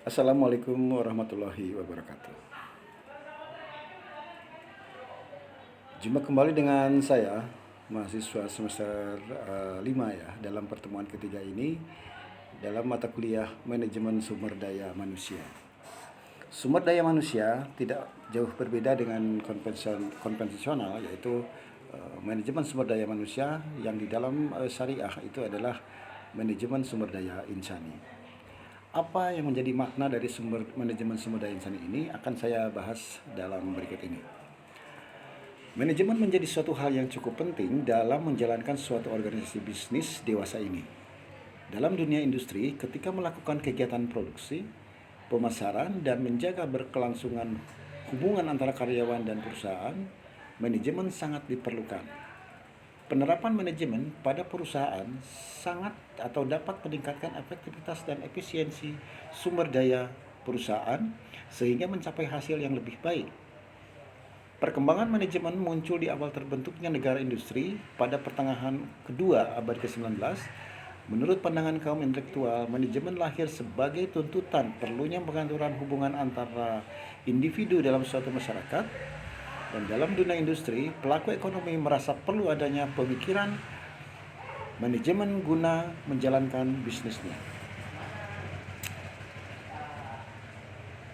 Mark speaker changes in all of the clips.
Speaker 1: Assalamualaikum warahmatullahi wabarakatuh. Jumpa kembali dengan saya, mahasiswa semester 5 ya, dalam pertemuan ketiga ini dalam mata kuliah Manajemen Sumber Daya Manusia. Sumber daya manusia tidak jauh berbeda dengan konvensional, yaitu manajemen sumber daya manusia yang di dalam syariah itu adalah manajemen sumber daya insani. Apa yang menjadi makna dari manajemen sumber daya insani ini akan saya bahas dalam berikut ini. Manajemen menjadi suatu hal yang cukup penting dalam menjalankan suatu organisasi bisnis dewasa ini. Dalam dunia industri, ketika melakukan kegiatan produksi, pemasaran, dan menjaga berkelangsungan hubungan antara karyawan dan perusahaan, manajemen sangat diperlukan. Penerapan manajemen pada perusahaan sangat atau dapat meningkatkan efektivitas dan efisiensi sumber daya perusahaan sehingga mencapai hasil yang lebih baik. Perkembangan manajemen muncul di awal terbentuknya negara industri pada pertengahan kedua abad ke-19. Menurut pandangan kaum intelektual, manajemen lahir sebagai tuntutan perlunya pengaturan hubungan antara individu dalam suatu masyarakat. Dan dalam dunia industri, pelaku ekonomi merasa perlu adanya pemikiran manajemen guna menjalankan bisnisnya.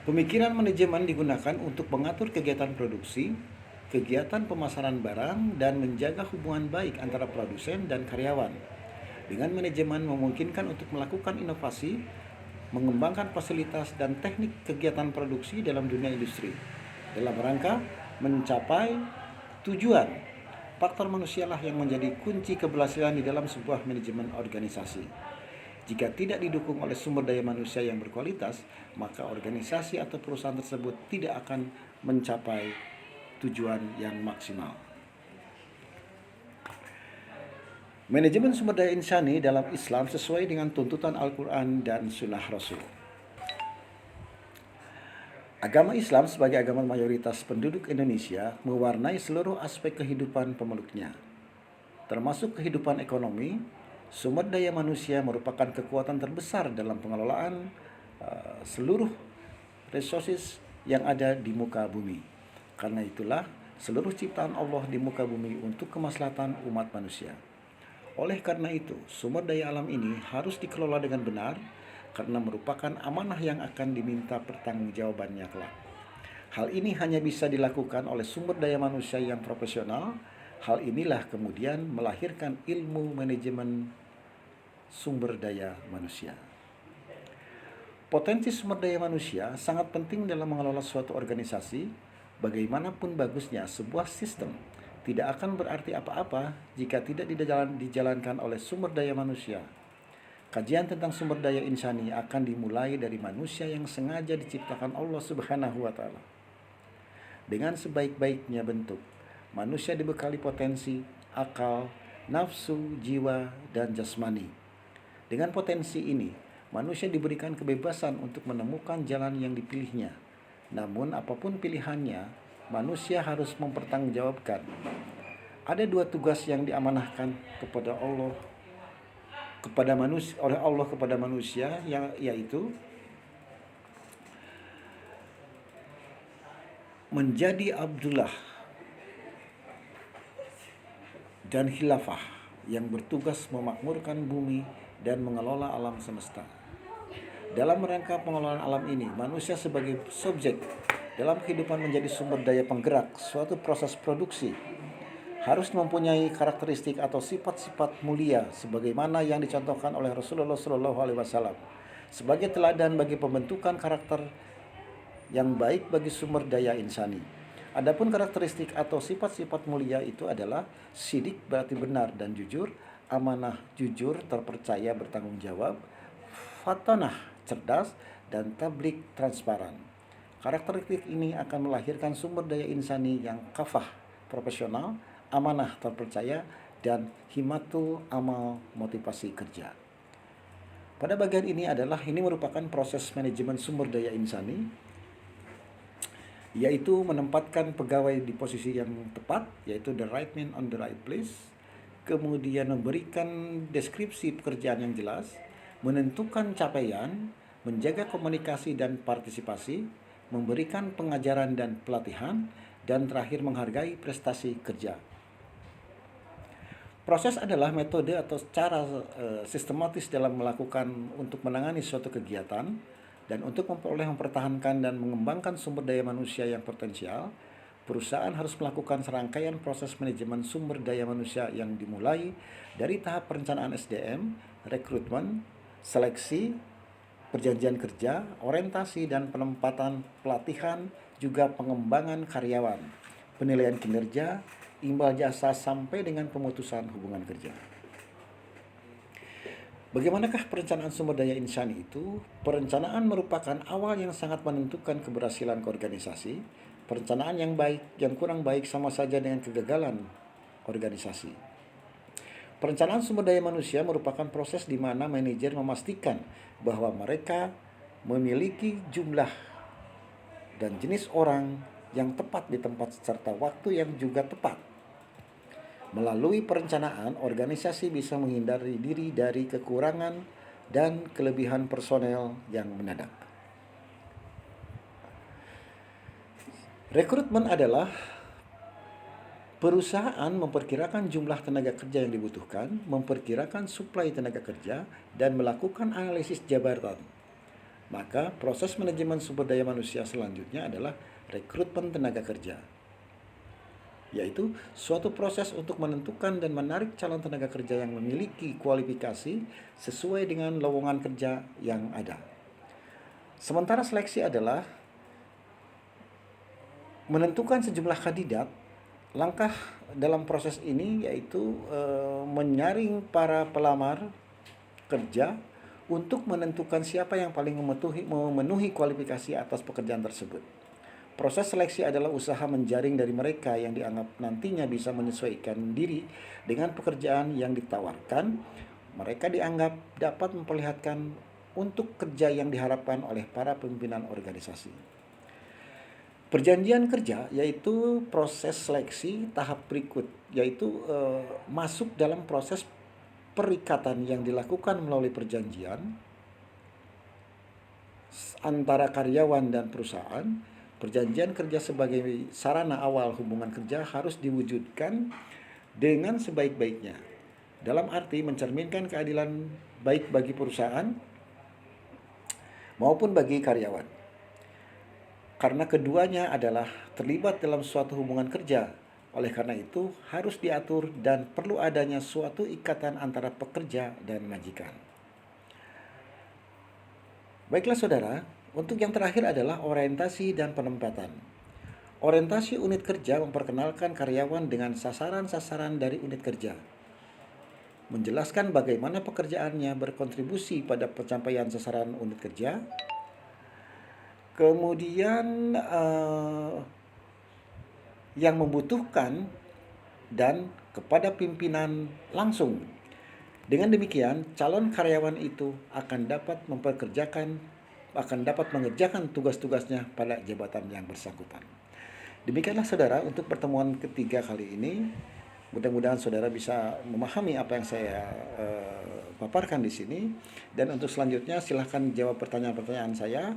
Speaker 1: Pemikiran manajemen digunakan untuk mengatur kegiatan produksi, kegiatan pemasaran barang, dan menjaga hubungan baik antara produsen dan karyawan. Dengan manajemen memungkinkan untuk melakukan inovasi, mengembangkan fasilitas dan teknik kegiatan produksi dalam dunia industri. Dalam rangka mencapai tujuan, faktor manusialah yang menjadi kunci keberhasilan di dalam sebuah manajemen organisasi. Jika tidak didukung oleh sumber daya manusia yang berkualitas, maka organisasi atau perusahaan tersebut tidak akan mencapai tujuan yang maksimal. Manajemen sumber daya insani dalam Islam sesuai dengan tuntutan Al-Quran dan Sunnah Rasul. Agama Islam sebagai agama mayoritas penduduk Indonesia mewarnai seluruh aspek kehidupan pemeluknya, termasuk kehidupan ekonomi. Sumber daya manusia merupakan kekuatan terbesar dalam pengelolaan seluruh resources yang ada di muka bumi. Karena itulah seluruh ciptaan Allah di muka bumi untuk kemaslahatan umat manusia. Oleh karena itu, sumber daya alam ini harus dikelola dengan benar karena merupakan amanah yang akan diminta pertanggungjawabannya kelak. Hal ini hanya bisa dilakukan oleh sumber daya manusia yang profesional. Hal inilah kemudian melahirkan ilmu manajemen sumber daya manusia. Potensi sumber daya manusia sangat penting dalam mengelola suatu organisasi. Bagaimanapun bagusnya sebuah sistem, tidak akan berarti apa-apa jika tidak dijalankan oleh sumber daya manusia. Kajian tentang sumber daya insani akan dimulai dari manusia yang sengaja diciptakan Allah Subhanahu wa Ta'ala. Dengan sebaik-baiknya bentuk, manusia dibekali potensi, akal, nafsu, jiwa, dan jasmani. Dengan potensi ini, manusia diberikan kebebasan untuk menemukan jalan yang dipilihnya. Namun apapun pilihannya, manusia harus mempertanggungjawabkan. Ada dua tugas yang diamanahkan kepada Allah oleh Allah kepada manusia, yaitu menjadi Abdullah dan khilafah yang bertugas memakmurkan bumi dan mengelola alam semesta. Dalam rangka pengelolaan alam ini, manusia sebagai subjek dalam kehidupan menjadi sumber daya penggerak suatu proses produksi harus mempunyai karakteristik atau sifat-sifat mulia sebagaimana yang dicontohkan oleh Rasulullah SAW sebagai teladan bagi pembentukan karakter yang baik bagi sumber daya insani. Adapun karakteristik atau sifat-sifat mulia itu adalah sidik berarti benar dan jujur, amanah jujur terpercaya bertanggung jawab, fatonah cerdas, dan tablik transparan. Karakteristik ini akan melahirkan sumber daya insani yang kafah profesional, amanah terpercaya, dan himatul amal motivasi kerja. Pada bagian ini merupakan proses manajemen sumber daya insani, yaitu menempatkan pegawai di posisi yang tepat, yaitu the right man on the right place, kemudian memberikan deskripsi pekerjaan yang jelas, menentukan capaian, menjaga komunikasi dan partisipasi, memberikan pengajaran dan pelatihan, dan terakhir menghargai prestasi kerja. Proses adalah metode atau cara sistematis dalam melakukan untuk menangani suatu kegiatan dan untuk mempertahankan dan mengembangkan sumber daya manusia yang potensial. Perusahaan harus melakukan serangkaian proses manajemen sumber daya manusia yang dimulai dari tahap perencanaan SDM, rekrutmen, seleksi, perjanjian kerja, orientasi dan penempatan, pelatihan, juga pengembangan karyawan, penilaian kinerja, imbal jasa sampai dengan pemutusan hubungan kerja. Bagaimanakah perencanaan sumber daya insani itu? Perencanaan merupakan awal yang sangat menentukan keberhasilan organisasi. Perencanaan yang baik, yang kurang baik sama saja dengan kegagalan organisasi. Perencanaan sumber daya manusia merupakan proses di mana manajer memastikan bahwa mereka memiliki jumlah dan jenis orang yang tepat di tempat serta waktu yang juga tepat. Melalui perencanaan, organisasi bisa menghindari diri dari kekurangan dan kelebihan personel yang mendadak. Rekrutmen adalah perusahaan memperkirakan jumlah tenaga kerja yang dibutuhkan, memperkirakan suplai tenaga kerja, dan melakukan analisis jabatan. Maka proses manajemen sumber daya manusia selanjutnya adalah rekrutmen tenaga kerja, yaitu suatu proses untuk menentukan dan menarik calon tenaga kerja yang memiliki kualifikasi sesuai dengan lowongan kerja yang ada. Sementara seleksi adalah menentukan sejumlah kandidat. Langkah dalam proses ini yaitu menyaring para pelamar kerja untuk menentukan siapa yang paling memenuhi kualifikasi atas pekerjaan tersebut. Proses seleksi adalah usaha menjaring dari mereka yang dianggap nantinya bisa menyesuaikan diri dengan pekerjaan yang ditawarkan. Mereka dianggap dapat memperlihatkan untuk kerja yang diharapkan oleh para pimpinan organisasi. Perjanjian kerja yaitu proses seleksi tahap berikut, yaitu masuk dalam proses perikatan yang dilakukan melalui perjanjian antara karyawan dan perusahaan. Perjanjian kerja sebagai sarana awal hubungan kerja harus diwujudkan dengan sebaik-baiknya, dalam arti mencerminkan keadilan baik bagi perusahaan maupun bagi karyawan. Karena keduanya adalah terlibat dalam suatu hubungan kerja, oleh karena itu harus diatur dan perlu adanya suatu ikatan antara pekerja dan majikan. Baiklah saudara, untuk yang terakhir adalah orientasi dan penempatan. Orientasi unit kerja memperkenalkan karyawan dengan sasaran-sasaran dari unit kerja, menjelaskan bagaimana pekerjaannya berkontribusi pada pencapaian sasaran unit kerja. Kemudian yang membutuhkan dan kepada pimpinan langsung. Dengan demikian, calon karyawan itu akan dapat mengerjakan tugas-tugasnya pada jabatan yang bersangkutan. Demikianlah saudara untuk pertemuan ketiga kali ini. Mudah-mudahan saudara bisa memahami apa yang saya paparkan di sini. Dan untuk selanjutnya silahkan jawab pertanyaan-pertanyaan saya.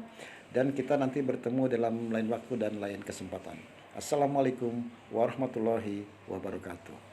Speaker 1: Dan kita nanti bertemu dalam lain waktu dan lain kesempatan. Assalamualaikum warahmatullahi wabarakatuh.